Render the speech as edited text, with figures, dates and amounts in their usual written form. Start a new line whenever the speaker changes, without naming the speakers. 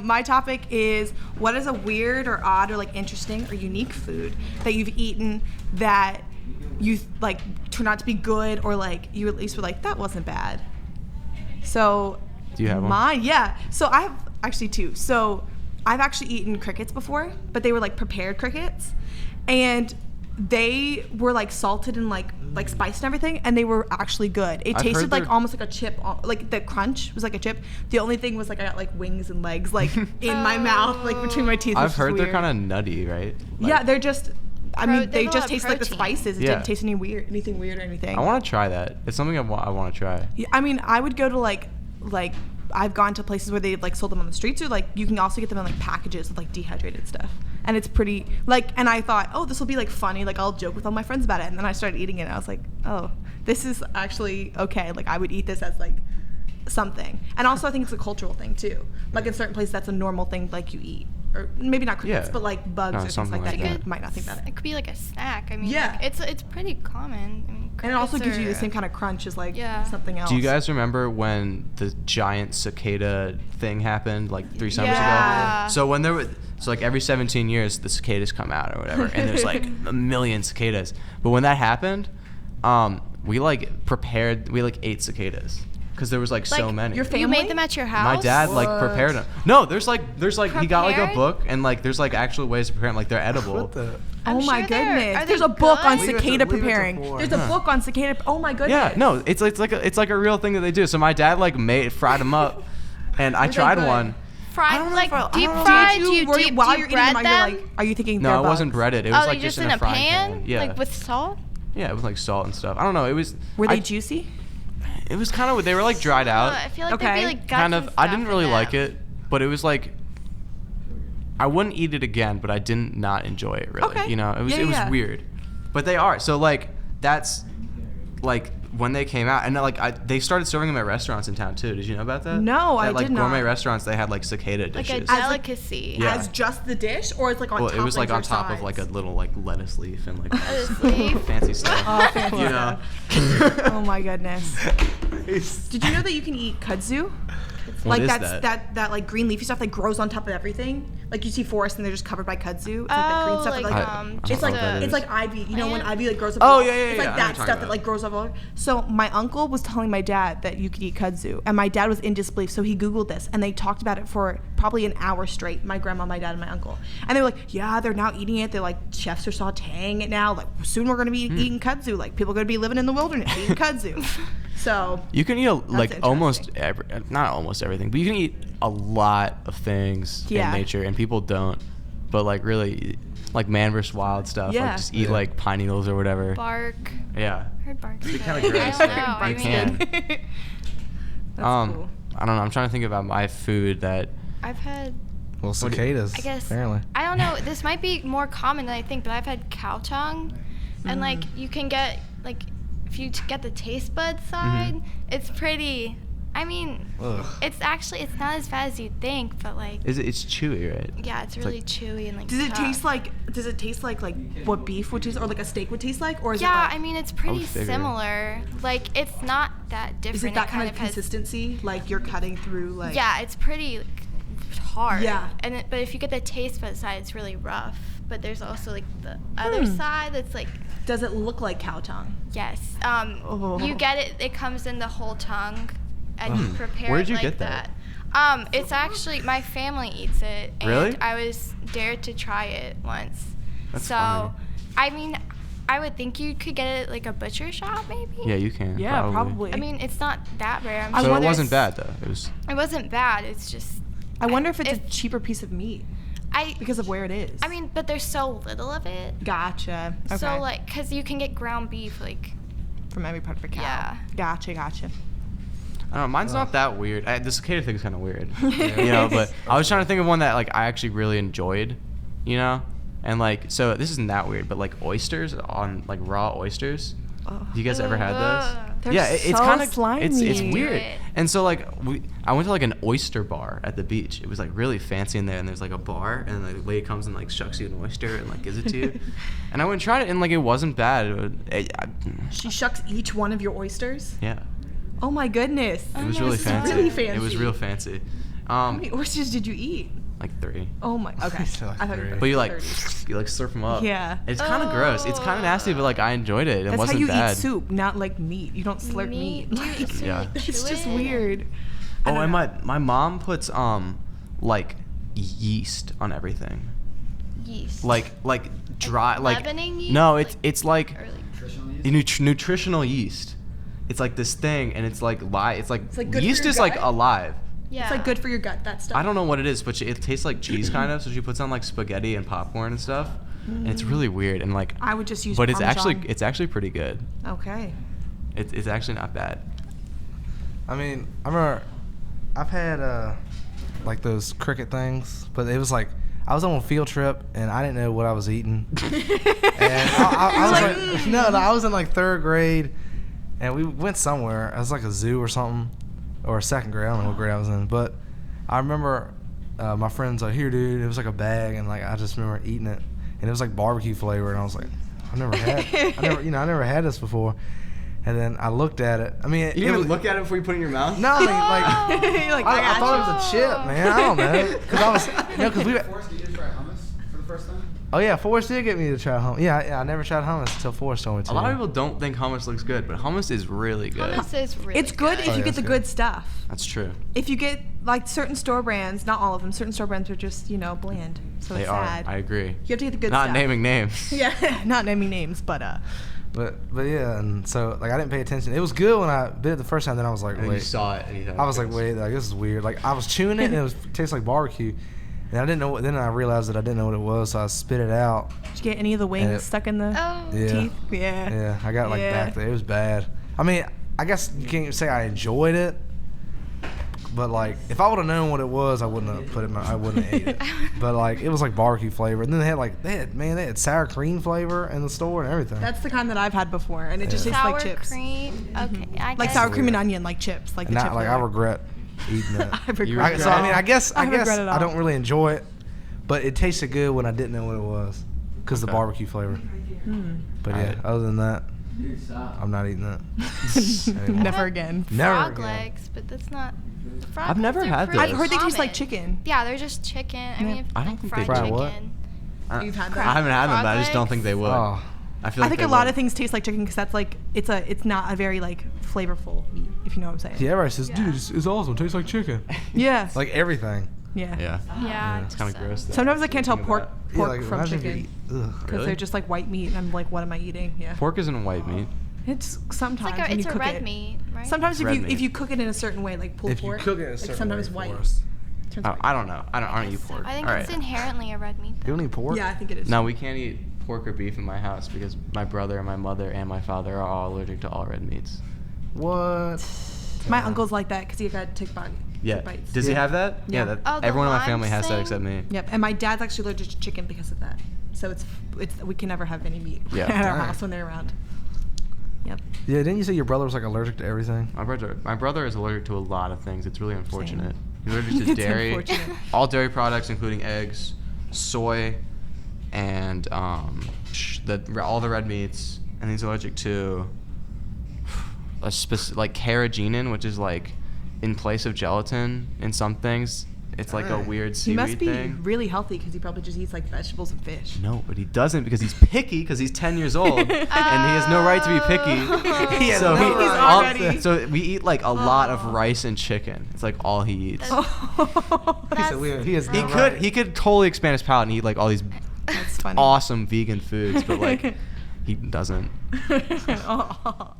my topic is, what is a weird or odd or like interesting or unique food that you've eaten that you like turned out to be good, or like you at least were like, that wasn't bad? So
do you have
mine? Yeah. So I have actually two. So I've actually eaten crickets before, but they were like prepared crickets, and they were like salted and like spiced and everything, and they were actually good. It tasted like almost like a chip, like the crunch was like a chip. The only thing was like I got like wings and legs like in my mouth, like between my teeth.
I've heard they're kind of nutty, right? Like,
yeah, they're just. I mean, they just taste like the
protein.
spices. It didn't taste anything weird or anything.
I want to try that. It's something I want to try.
Yeah, I mean, I would go to like I've gone to places where they like sold them on the streets, or like you can also get them in like packages with like dehydrated stuff. And it's pretty like, and I thought, oh, this will be like funny, like I'll joke with all my friends about it. And then I started eating it and I was like, oh, this is actually okay. Like I would eat this as like something. And also I think it's a cultural thing too. Like in certain places that's a normal thing like you eat. Or maybe not crickets, but like bugs or things like that. You might not think that.
It could be like a snack. I mean, like, it's pretty common. I mean,
and it also gives you the same kind of crunch as like something else.
Do you guys remember when the giant cicada thing happened like 3 summers ago? So when like every 17 years the cicadas come out or whatever, and there's like a million cicadas. But when that happened, we like ate cicadas. Because there was like so many.
Your family?
You made them at your house?
My dad like prepared them. No, there's like he got like a book, and like there's like actual ways to prepare them. Like they're edible.
What the?
Oh my goodness! There's a book on cicada preparing. There's a book on cicada. Oh my goodness!
Yeah, no, it's like a real thing that they do. So my dad like fried them up, and I tried one.
Fried, like deep fried? Do you bread them?
Are you thinking?
No, it wasn't breaded. It was like
just
in a frying pan. Yeah,
like with salt.
Yeah, with like salt and stuff. I don't know. It was.
Were they juicy?
It was kind of, they were like dried out.
I feel like they'd be like guts
kind of.
And
I didn't really like it, but it was like, I wouldn't eat it again, but I didn't not enjoy it really.
Okay.
You know, it was weird. But they are. So like that's like when they came out, and like they started serving them at restaurants in town too. Did you know about that?
No, I
did
not.
Gourmet restaurants, they had like cicada dishes.
Like a delicacy.
As just the dish, or it's like on top.
Well, it was like on top of like a little like lettuce leaf and like fancy stuff.
Oh, fancy
you know.
Oh my goodness. Did you know that you can eat kudzu?
What is
that like green leafy stuff that grows on top of everything. Like you see forests and they're just covered by kudzu. It's like that green stuff. It's like ivy. You know when ivy like grows up.
Oh yeah.
It's like that stuff that like grows up all over. So my uncle was telling my dad that you could eat kudzu, and my dad was in disbelief. So he Googled this, and they talked about it for probably an hour straight. My grandma, my dad, and my uncle, and they were like, yeah, they're now eating it. They're like, chefs are sautéing it now. Like soon we're gonna be eating kudzu. Like people are gonna be living in the wilderness eating kudzu. So
you can eat not almost everything, but you can eat a lot of things in nature, and people don't. But like really, like man vs. wild stuff.
Yeah.
Like just eat like pine needles or whatever.
Bark.
Yeah.
I heard bark.
It's kind of gross.
I
You can.
That's cool.
I don't know. I'm trying to think about my food that
I've had.
Well, cicadas.
I guess.
Apparently.
I don't know. This might be more common than I think, but I've had cow tongue, and like you can get like if you get the taste bud side, it's pretty. I mean, it's not as bad as you'd think, but like.
It's chewy, right?
Yeah, it's really chewy and like.
Does it taste like what beef would taste, or like a steak would taste like, or is it like,
I mean it's pretty similar. Like it's not that different.
Is it that kind of consistency? Like you're cutting through like.
Yeah, it's pretty hard.
Yeah.
But if you get the taste bud side, it's really rough. But there's also like the other side that's like.
Does it look like cow tongue?
Yes. You get it. It comes in the whole tongue. And you prepare
Where'd you
it like
get that?
It's actually my family eats it, and
really?
I was dared to try it once.
That's funny.
I mean, I would think you could get it at like a butcher shop, maybe.
Yeah, you can.
Yeah, probably.
I mean, it's not that rare.
So it wasn't bad though.
It wasn't bad. It's just.
I wonder if it's a cheaper piece of meat. Because of where it is.
I mean, but there's so little of it.
Gotcha. Okay.
So like, cause you can get ground beef like.
From every part of a cow.
Yeah.
Gotcha.
I don't know, mine's not that weird. The cicada thing is kind of weird, you know. But I was trying to think of one that like I actually really enjoyed, you know. And like, so this isn't that weird, but like oysters on like raw oysters. Have you guys ever had those?
They're
it's kind of
slimy.
it's weird. And so like I went to like an oyster bar at the beach. It was like really fancy in there, and there's like a bar, and like, the lady comes and like shucks you an oyster and like gives it to you. And I went and tried it, and like it wasn't bad.
She shucks each one of your oysters?
Yeah.
Oh my goodness.
It was really fancy.
Really fancy.
It was real fancy.
How many oysters did you eat?
Like 3.
Oh my. Okay.
So like
I thought
3.
But you like
30.
you like slurp them up.
Yeah.
It's kind of gross. It's kind of nasty, but like I enjoyed it. It
That's
wasn't
how you
bad.
eat soup, not like meat. You don't slurp meat. Like,
Yeah.
it's just
chew it.
weird.
Oh,
I
and
don't know.
my mom puts like yeast on everything.
Yeast.
Like dry like
leavening yeast?
No, it's like
Or
nutritional yeast. It's like this thing, and it's like it's like
like good for
yeast
your
is like
gut?
alive.
yeah.
It's like good for your gut. That stuff.
I don't know what it is, but it tastes like cheese kind of. So she puts on like spaghetti and popcorn and stuff, and it's really weird and like.
I would just use.
But
Parmesan.
it's actually pretty good.
Okay.
It's actually not bad.
I mean, I remember I've had like those cricket things, but it was like I was on a field trip and I didn't know what I was eating. And I was like, no, I was in like 3rd grade, and we went somewhere. It was like a zoo or something, or 2nd grade. I don't know what grade I was in, but I remember my friends like, here, dude. It was like a bag, and like I just remember eating it, and it was like barbecue flavor, and I was like, I never had this before. And then I looked at it. I mean,
You didn't even look at it before you put it in your mouth?
No, I mean, like
You're like,
I thought it was a chip, man. I don't know, because we.
Forrest, did you try hummus for the first time?
Oh yeah, Forrest did get me to try hummus. Yeah, I never tried hummus until Forrest told me to.
A lot of people don't think hummus looks good, but hummus is really good.
Hummus is really
It's good if
Oh,
you
yeah,
get the
it's
good
good.
stuff.
That's true.
If you get like certain store brands, not all of them, certain store brands are just bland. So
They
it's
are.
sad.
I agree.
You have to get the good
Not
stuff.
naming names.
Yeah, not naming names, but
But yeah, and so like I didn't pay attention. It was good when I bit it the first time. Then I was like,
And then you
wait.
saw it, and you thought
I was like, wait, like this is weird. Like I was chewing it, and it tastes like barbecue. And I didn't know. Then I realized that I didn't know what it was, so I spit it out.
did you get any of the wings
And it-
stuck in the
Oh.
Yeah.
teeth? Yeah.
Yeah, I got like
Yeah.
back there. It was bad. I mean, I guess you can't say I enjoyed it, but like if I would have known what it was, I wouldn't have put it. I wouldn't have ate it. But like it was like barbecue flavor, and then they had sour cream flavor in the store and everything.
That's the kind that I've had before, and it just tastes
Sour
like chips.
cream. Okay. I
Like
guess.
sour cream and onion, like chips, like
and
the
not
chip.
like I
flavor.
regret eating it.
I regret
I-
it
So I mean,
all.
I guess
regret it
I
all.
don't really enjoy it, but it tasted good when I didn't know what it was, because the
Okay.
barbecue flavor. But yeah,
Alright.
other than that,
Dude, stop.
I'm not eating that. Anymore.
Never again.
Never
Frog
again.
legs, but that's not. Frog
I've never
legs are
had
pretty
those.
I've heard they taste like
common.
chicken.
Yeah, they're just chicken. I mean,
I don't
like
think
fried
they
do.
chicken.
What?
You've had
I
that?
haven't had them,
Frog
but I just don't think they would.
Oh,
I feel
I
like
think
they
a lot
would.
of things taste like chicken because that's like it's not a very like flavorful meat, if you know what I'm saying.
yeah, everybody says,
Yeah.
dude, it's awesome. It tastes like chicken.
Yeah.
Like everything.
yeah.
Yeah.
Yeah,
It's kind of gross. though.
Sometimes I can't tell
Thinking
pork
about
Yeah, like
from
imagine if you
chicken
eat. Ugh.
because
Really?
they're just like white meat, and I'm like, what am I eating? Yeah.
Pork isn't white meat.
It's sometimes
It's like
when
it's
you
a
cook
red
it.
meat, right?
Sometimes
Red
if
meat.
you cook it in a certain way, like pulled
If you
pork,
cook it a
like
certain
sometimes
way,
white.
Forrest.
Turns
Oh,
white.
I don't know. I don't eat pork.
I think
All
it's
right.
inherently a red meat.
You
Though.
don't eat pork?
Yeah, I think it is.
No, we can't eat pork or beef in my house because my brother and my mother and my father are all allergic to all red meats.
What?
My uncle's like that because he got tick bite.
Yeah.
Tick bites.
Does he
Yeah.
have that?
Yeah.
That,
Oh, the
everyone in my
Lyme
family has that
thing?
except me.
Yep, and my dad's actually allergic to chicken because of that. So it's we can never have any meat
Yeah.
at our
Dang.
house when they're around. Yep.
Yeah, didn't you say your brother was like allergic to everything?
My brother is allergic to a lot of things. It's really unfortunate. He's allergic to
It's
dairy,
unfortunate.
all dairy products, including eggs, soy, and all the red meats. And he's allergic to like carrageenan, which is like in place of gelatin in some things. It's like a
Dang.
weird
He
seaweed
must be
thing.
really healthy because he probably just eats like vegetables and fish.
No, but he doesn't because he's picky because he's 10 years old and he has no right to be picky.
He has
so
no
he
right.
all-
Already.
so we eat like a lot of rice and chicken. It's like all he eats.
He said he has
He
no
could
right.
he could totally expand his palate and eat like all these
That's funny.
awesome vegan foods, but like he doesn't.
Oh.